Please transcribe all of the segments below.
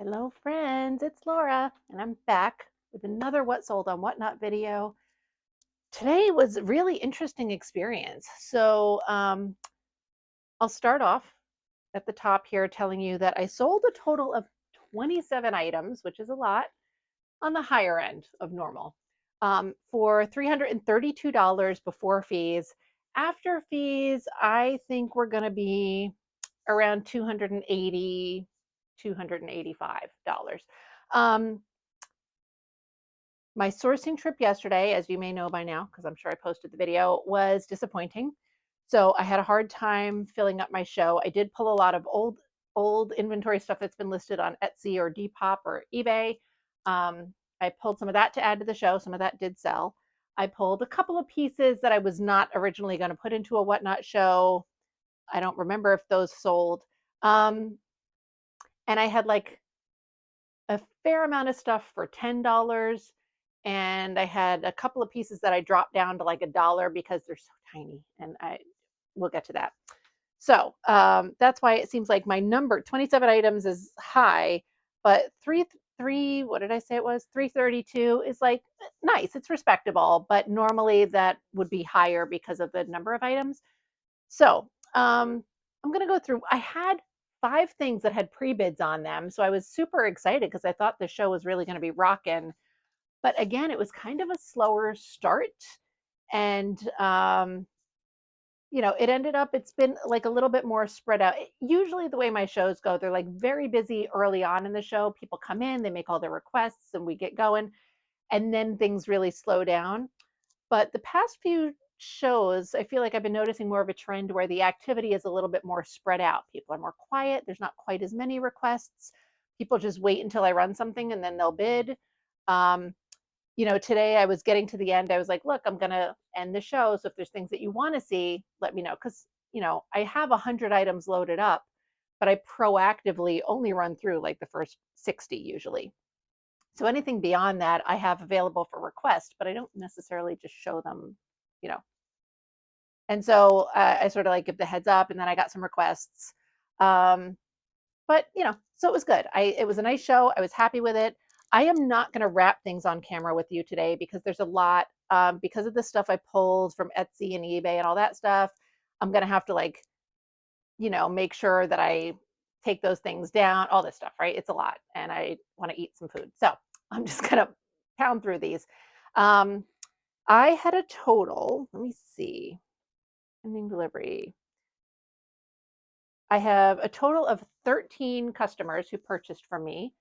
Hello, friends. It's Laura, and I'm back with another What Sold on What Not video. Today was a really interesting experience. I'll start off at the top here telling you that I sold a total of 27 items, which is a lot, on the higher end of normal, for $332 before fees. After fees, I think we're going to be around $280, $285. Um, my sourcing trip yesterday, as you may know by now, because I'm sure I posted the video, was disappointing. So I had a hard time filling up my show. I did pull a lot of old inventory stuff that's been listed on Etsy or Depop or eBay. I pulled some of that to add to the show. Some of that did sell. I pulled a couple of pieces that I was not originally going to put into a Whatnot show. I don't remember if those sold. Um, and I had like a fair amount of stuff for $10. And I had a couple of pieces that I dropped down to like $1 because they're so tiny. And we'll get to that. So that's why it seems like my number 27 items is high, but what did I say it was? 332 is like nice. It's respectable, but normally that would be higher because of the number of items. So I'm going to go through. I had 5 things that had pre-bids on them. So I was super excited because I thought the show was really going to be rocking. But again, it was kind of a slower start. And it ended up, it's been like a little bit more spread out. Usually the way my shows go, they're like very busy early on in the show. People come in, they make all their requests, and we get going. And then things really slow down. But the past few shows, I feel like I've been noticing more of a trend where the activity is a little bit more spread out. People are more quiet. There's not quite as many requests. People just wait until I run something and then they'll bid. Um, Today I was getting to the end. I was like, look, I'm going to end the show. So if there's things that you want to see, let me know. Because, I have 100 items loaded up, but I proactively only run through like the first 60 usually. So anything beyond that, I have available for request, but I don't necessarily just show them, you know. And so I sort of like give the heads up, and then I got some requests. Um, but so it was good. It was a nice show. I was happy with it. I am not going to wrap things on camera with you today because there's a lot because of the stuff I pulled from Etsy and eBay and all that stuff. I'm going to have to make sure that I take those things down, all this stuff, right? It's a lot, and I want to eat some food. So I'm just going to pound through these. Um, I had a total, let me see, pending delivery. I have a total of 13 customers who purchased from me.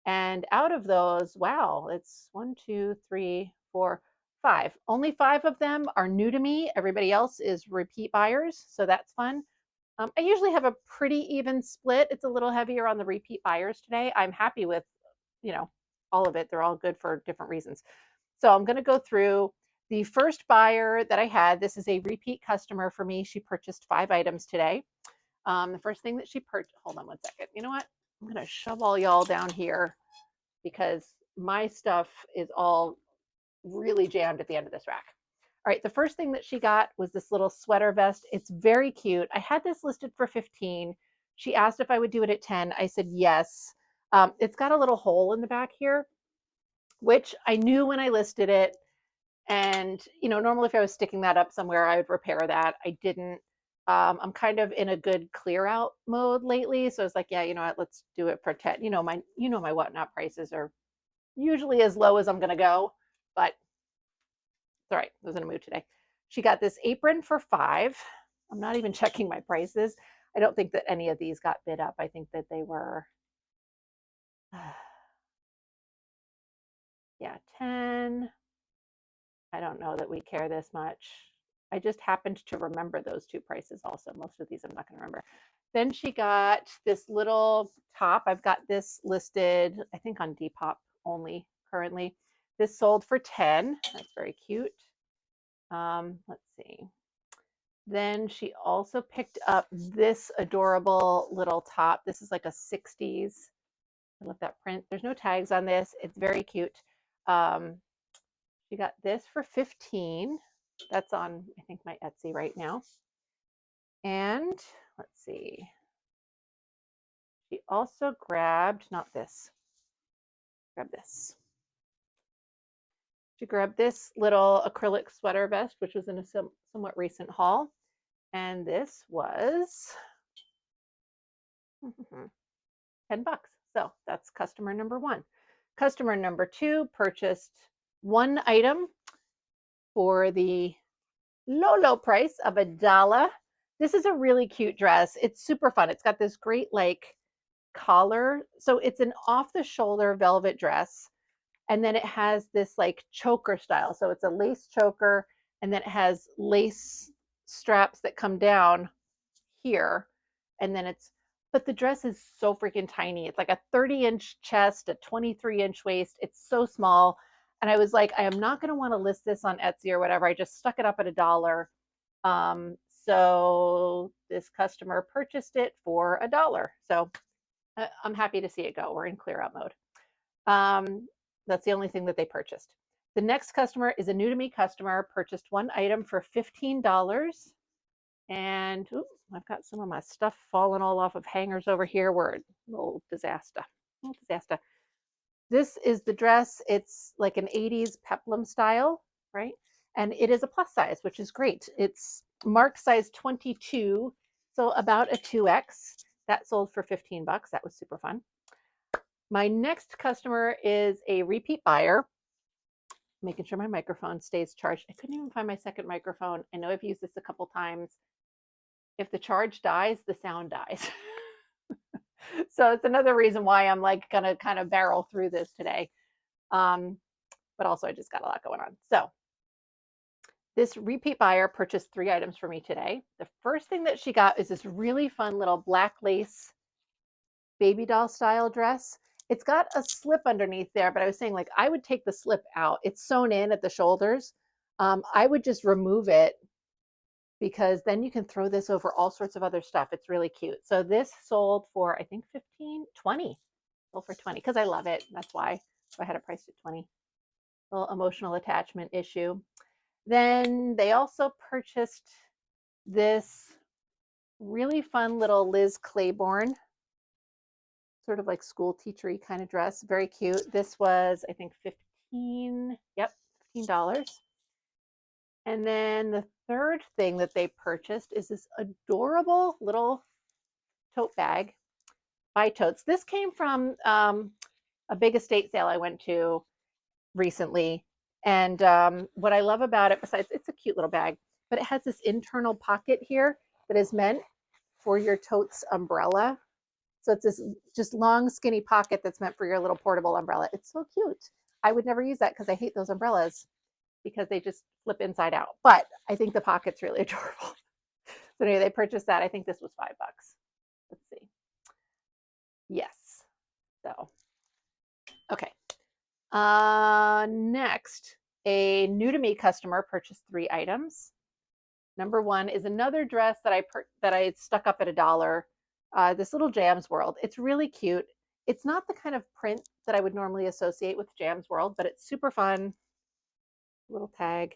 And out of those, wow, it's 1, 2, 3, 4, 5. Only 5 of them are new to me. Everybody else is repeat buyers. So that's fun. I usually have a pretty even split. It's a little heavier on the repeat buyers today. I'm happy with, you know, all of it. They're all good for different reasons. So I'm going to go through the first buyer that I had. This is a repeat customer for me. She purchased 5 items today. The first thing that she purchased, hold on one second. You know what? I'm going to shove all y'all down here because my stuff is all really jammed at the end of this rack. All right, the first thing that she got was this little sweater vest. It's very cute. I had this listed for 15. She asked if I would do it at 10. I said yes. It's got a little hole in the back here, which I knew when I listed it. And, normally if I was sticking that up somewhere, I would repair that. I didn't. I'm kind of in a good clear out mode lately. So I was like, yeah, you know what, let's do it for 10. My Whatnot prices are usually as low as I'm going to go, but it's all right. I was in a mood today. She got this apron for 5. I'm not even checking my prices. I don't think that any of these got bid up. I think that they were, yeah, 10. I don't know that we care this much. I just happened to remember those 2 prices also. Most of these I'm not going to remember. Then she got this little top. I've got this listed, I think, on Depop only currently. This sold for 10. That's very cute. Let's see. Then she also picked up this adorable little top. This is like a 60s. I love that print. There's no tags on this. It's very cute. Um, she got this for 15. That's on, I think, my Etsy right now. And let's see. She also grabbed, not this, grab this. She grabbed this little acrylic sweater vest, which was in a somewhat recent haul. And this was $10. So that's customer number one. Customer number two purchased one item for the low price of $1. This is a really cute dress. It's super fun. It's got this great like collar. So it's an off the shoulder velvet dress. And then it has this like choker style. So it's a lace choker, and then it has lace straps that come down here. And then but the dress is so freaking tiny. It's like a 30-inch chest, a 23-inch waist. It's so small. And I was like, I am not going to want to list this on Etsy or whatever. I just stuck it up at $1. So this customer purchased it for $1. So I'm happy to see it go. We're in clear out mode. That's the only thing that they purchased. The next customer is a new to me customer, purchased one item for $15. And I've got some of my stuff falling all off of hangers over here. We're a little disaster. This is the dress. It's like an 80s peplum style, right? And it is a plus size, which is great. It's marked size 22, so about a 2X. That sold for $15. That was super fun. My next customer is a repeat buyer. Making sure my microphone stays charged. I couldn't even find my second microphone. I know I've used this a couple times. If the charge dies, the sound dies. So it's another reason why I'm like gonna kind of barrel through this today. But also I just got a lot going on. So this repeat buyer purchased 3 items for me today. The first thing that she got is this really fun little black lace baby doll style dress. It's got a slip underneath there, but I was saying like I would take the slip out. It's sewn in at the shoulders. I would just remove it, because then you can throw this over all sorts of other stuff. It's really cute. So this sold for, I think, 15, 20. Sold for 20 because I love it. That's why I had it priced at 20. Little emotional attachment issue. Then they also purchased this really fun little Liz Claiborne, sort of like school teachery kind of dress. Very cute. This was, I think, $15. And then the third thing that they purchased is this adorable little tote bag by Totes. This came from a big estate sale I went to recently. And what I love about it, besides it's a cute little bag, but it has this internal pocket here that is meant for your Totes umbrella. So it's this just long, skinny pocket that's meant for your little portable umbrella. It's so cute. I would never use that because I hate those umbrellas because they just flip inside out. But I think the pocket's really adorable. So anyway, they purchased that. I think this was $5. Let's see. Yes. So, okay. Next, a new to me customer purchased 3 items. Number one is another dress that I stuck up at $1. This little Jams World. It's really cute. It's not the kind of print that I would normally associate with Jams World, but it's super fun. Little tag.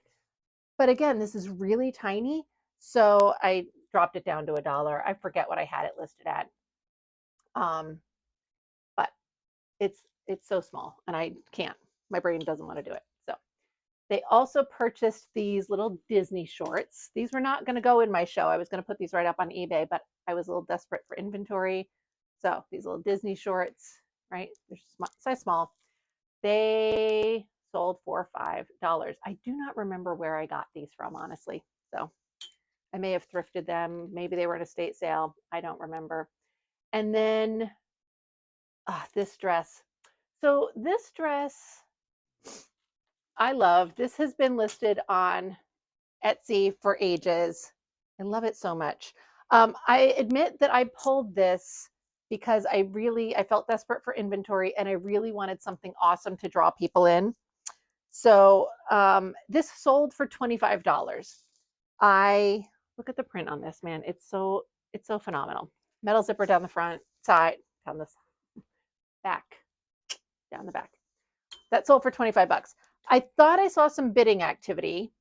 But again, this is really tiny, so I dropped it down to $1. I forget what I had it listed at. But it's so small, and I can't. My brain doesn't want to do it. So they also purchased these little Disney shorts. These were not going to go in my show. I was going to put these right up on eBay, but I was a little desperate for inventory. So these little Disney shorts, right? They're size small. They sold for $5. I do not remember where I got these from, honestly. So I may have thrifted them. Maybe they were at a estate sale. I don't remember. And then this dress. So this dress I love. This has been listed on Etsy for ages. I love it so much. I admit that I pulled this because I felt desperate for inventory, and I really wanted something awesome to draw people in. So this sold for $25. I look at the print on this, man. It's so phenomenal. Metal zipper down the front, side, down this back, down the back. That sold for $25. I thought I saw some bidding activity.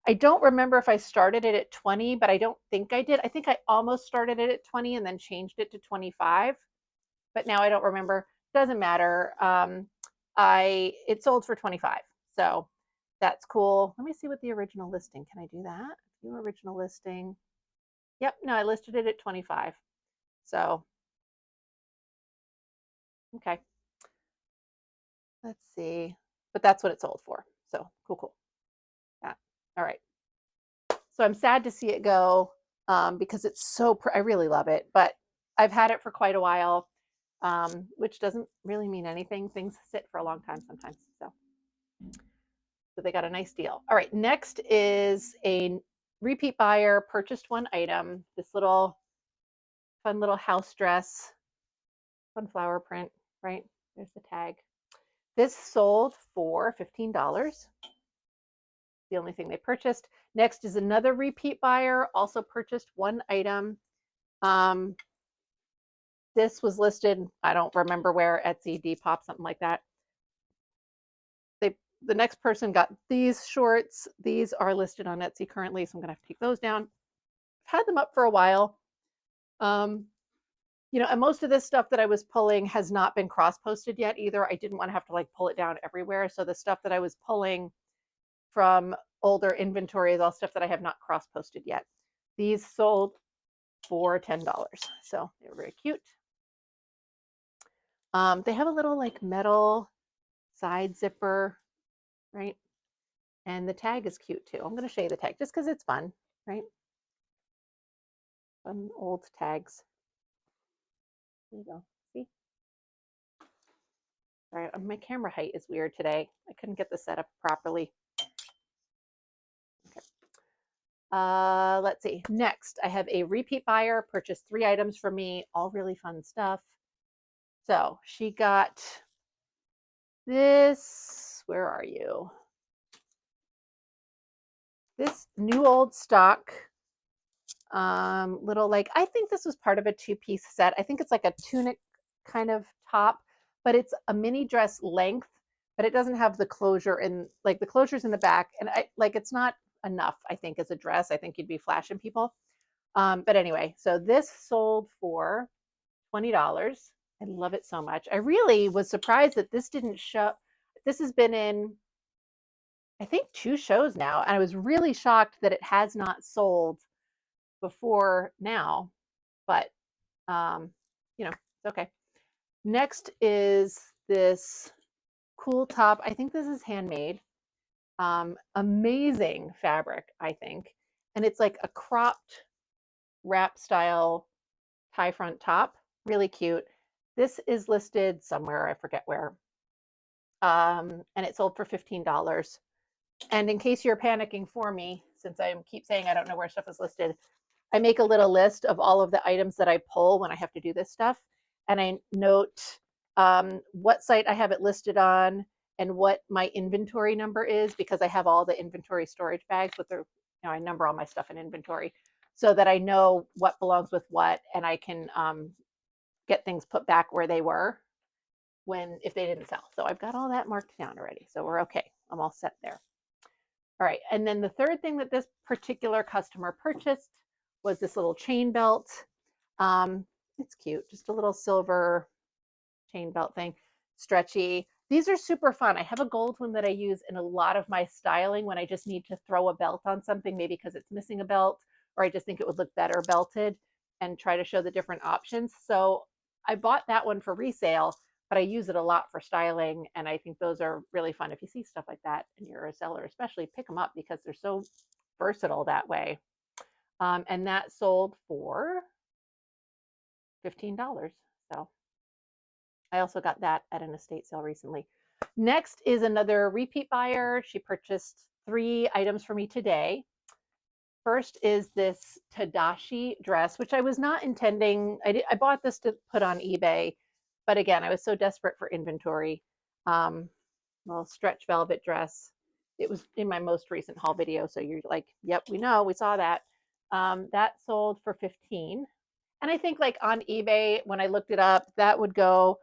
I don't remember if I started it at 20, but I don't think I did. I think I almost started it at 20 and then changed it to 25, but now I don't remember. Doesn't matter. It sold for 25, so that's cool. Let me see what the original listing. Can I do that? View original listing. Yep, no, I listed it at 25. So okay, let's see. But that's what it sold for. So cool, cool. Yeah. All right. So I'm sad to see it go because it's so. I really love it, but I've had it for quite a while, which doesn't really mean anything. Things sit for a long time sometimes. So they got a nice deal. All right. Next is a repeat buyer purchased one item. This little fun little house dress, fun flower print. Right there's the tag. This sold for $15. The only thing they purchased. Next is another repeat buyer, also purchased one item. Um, this was listed, I don't remember where, Etsy, Depop, something like that. The next person got these shorts. These are listed on Etsy currently, so I'm gonna have to take those down. I've had them up for a while. And most of this stuff that I was pulling has not been cross-posted yet either. I didn't want to have to like pull it down everywhere. So the stuff that I was pulling from older inventory is all stuff that I have not cross-posted yet. These sold for $10. So they were very cute. They have a little like metal side zipper, right? And the tag is cute too. I'm going to show you the tag just because it's fun, right? Fun old tags. There you go. See? All right, my camera height is weird today. I couldn't get the setup properly. Okay. Let's see. Next, I have a repeat buyer purchased 3 items for me, all really fun stuff. So she got this. Where are you? This new old stock little, like, I think this was part of a 2-piece set. I think it's like a tunic kind of top, but it's a mini dress length, but it doesn't have the closure in, like, the closure's in the back, and it's not enough, I think, as a dress. I think you'd be flashing people. But anyway, so this sold for $20. I love it so much. I really was surprised that this didn't show. This has been in, I think, 2 shows now, and I was really shocked that it has not sold before now, but it's okay. Next is this cool top. I think this is handmade. Amazing fabric, I think. And it's like a cropped wrap style tie front top. Really cute. This is listed somewhere, I forget where. And it sold for $15. And in case you're panicking for me, since I keep saying I don't know where stuff is listed, I make a little list of all of the items that I pull when I have to do this stuff. And I note what site I have it listed on and what my inventory number is, because I have all the inventory storage bags with the, I number all my stuff in inventory so that I know what belongs with what, and I can get things put back where they were if they didn't sell. So I've got all that marked down already. So we're okay. I'm all set there. All right. And then the third thing that this particular customer purchased was this little chain belt. It's cute, just a little silver chain belt thing, stretchy. These are super fun. I have a gold one that I use in a lot of my styling when I just need to throw a belt on something, maybe because it's missing a belt, or I just think it would look better belted, and try to show the different options. So I bought that one for resale, but I use it a lot for styling, and I think those are really fun. If you see stuff like that and you're a seller, especially, pick them up because they're so versatile that way. And that sold for $15. So I also got that at an estate sale recently. Next is another repeat buyer. She purchased 3 items for me today. First is this Tadashi dress, which I was not intending. I bought this to put on eBay, but again, I was so desperate for inventory. Little stretch velvet dress. It was in my most recent haul video, so you're like, yep, we know, we saw that. That sold for $15. And I think, like, on eBay, when I looked it up, that would go,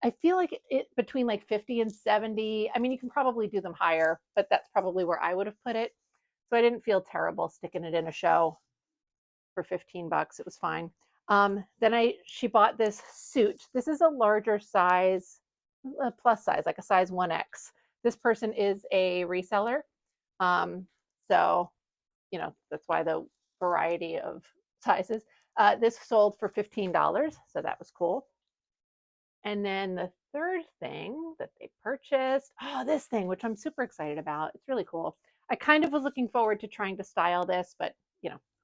I feel like it between like 50 and 70. I mean, you can probably do them higher, but that's probably where I would have put it. So I didn't feel terrible sticking it in a show for 15 bucks. It was fine. Then she bought this suit. This is a larger size, a plus size, like a size 1X. This person is a reseller. Um, so, that's why the variety of sizes. This sold for $15, so that was cool. And then the third thing that they purchased, this thing, which I'm super excited about. It's really cool. I kind of was looking forward to trying to style this, but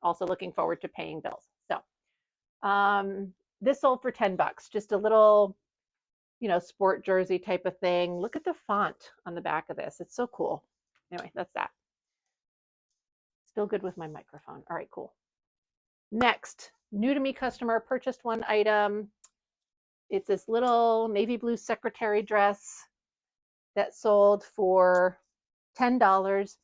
also looking forward to paying bills. So this sold for 10 bucks, just a little, sport jersey type of thing. Look at the font on the back of this. It's so cool. Anyway, that's that. Still good with my microphone. All right, cool. Next, new to me customer purchased one item. It's this little navy blue secretary dress that sold for $10.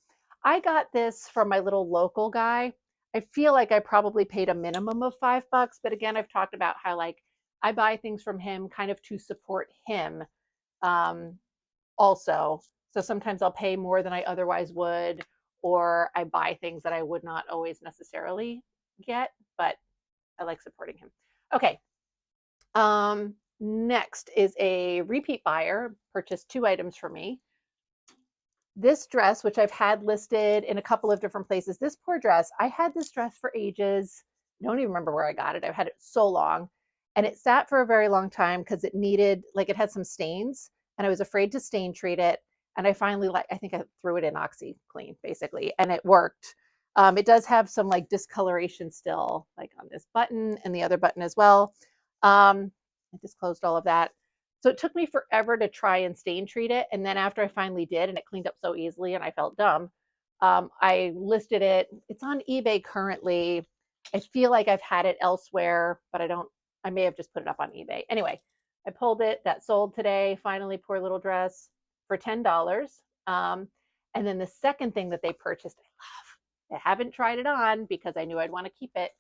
I got this from my little local guy. I feel like I probably paid a minimum of $5, but again, I've talked about how I buy things from him kind of to support him also. So sometimes I'll pay more than I otherwise would, or I buy things that I would not always necessarily get, but I like supporting him. Okay. Next is a repeat buyer, purchased 2 items for me. This dress, which I've had listed in a couple of different places, this poor dress, I had this dress for ages. I don't even remember where I got it. I've had it so long. And it sat for a very long time because it needed, it had some stains and I was afraid to stain treat it. And I finally, I think I threw it in OxiClean basically, and it worked. It does have some discoloration still, on this button and the other button as well. I just closed all of that. So it took me forever to try and stain treat it. And then after I finally did, and it cleaned up so easily and I felt dumb, I listed it. It's on eBay currently. I feel like I've had it elsewhere, but I may have just put it up on eBay. Anyway, I pulled it. That sold today. Finally, poor little dress for $10. And then the second thing that they purchased, I love. I haven't tried it on because I knew I'd want to keep it.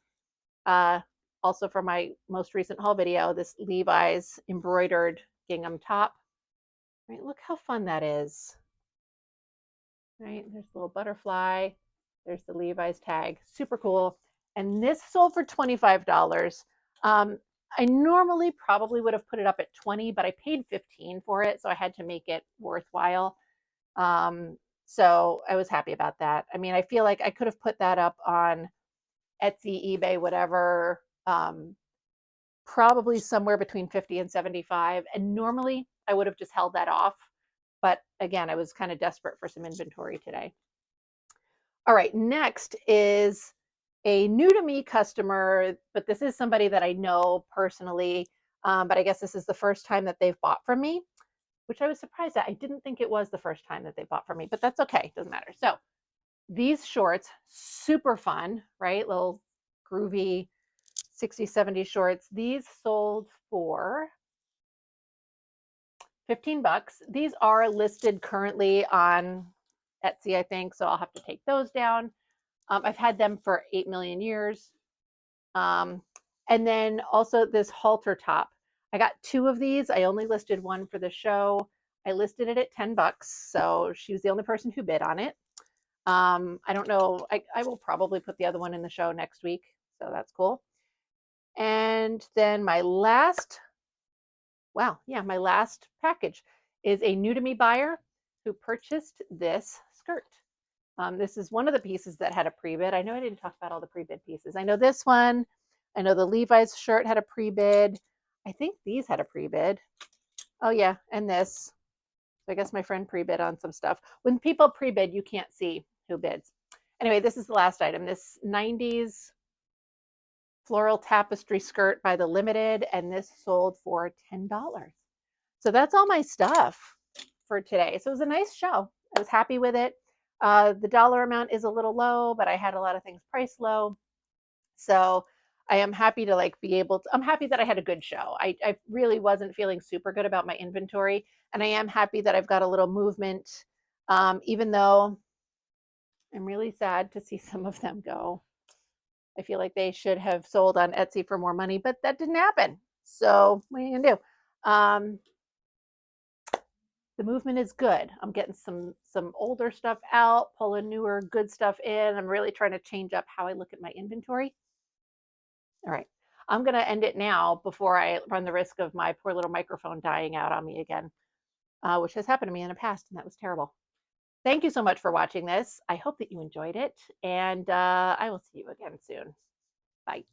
Also for my most recent haul video, this Levi's embroidered gingham top. Right, look how fun that is. Right, there's a little butterfly. There's the Levi's tag. Super cool. And this sold for $25. I normally probably would have put it up at 20, but I paid 15 for it, so I had to make it worthwhile. So I was happy about that. I mean, I feel like I could have put that up on Etsy, eBay, whatever, probably somewhere between 50 and 75. And normally I would have just held that off. But again, I was kind of desperate for some inventory today. All right, next is a new to me customer, but this is somebody that I know personally. But I guess this is the first time that they've bought from me, which I was surprised at. I didn't think it was the first time that they bought from me, but that's okay. Doesn't matter. So these shorts, super fun, right? Little groovy 60, 70 shorts. These sold for 15 bucks. These are listed currently on Etsy, I think, so I'll have to take those down. I've had them for 8 million years. And then also this halter top. I got 2 of these. I only listed one for the show. I listed it at 10 bucks, so she was the only person who bid on it. I don't know. I will probably put the other one in the show next week, so that's cool. And then my last package is a new to me buyer who purchased this skirt. This is one of the pieces that had a pre-bid. I know I didn't talk about all the pre-bid pieces. I know this one. I know the Levi's shirt had a pre-bid. I think these had a pre-bid. Oh yeah, and this. So I guess my friend pre-bid on some stuff. When people pre-bid, you can't see who bids. Anyway, this is the last item. This 90s floral tapestry skirt by the Limited, and this sold for $10. So that's all my stuff for today. So it was a nice show. I was happy with it. The dollar amount is a little low, but I had a lot of things priced low. So I am happy to be able to, I'm happy that I had a good show. I really wasn't feeling super good about my inventory. And I am happy that I've got a little movement, even though I'm really sad to see some of them go. I feel like they should have sold on Etsy for more money, but that didn't happen. So what are you gonna do? the movement is good. I'm getting some older stuff out, pulling newer good stuff in. I'm really trying to change up how I look at my inventory. All right. I'm going to end it now before I run the risk of my poor little microphone dying out on me again, which has happened to me in the past, and that was terrible. Thank you so much for watching this. I hope that you enjoyed it, and I will see you again soon. Bye.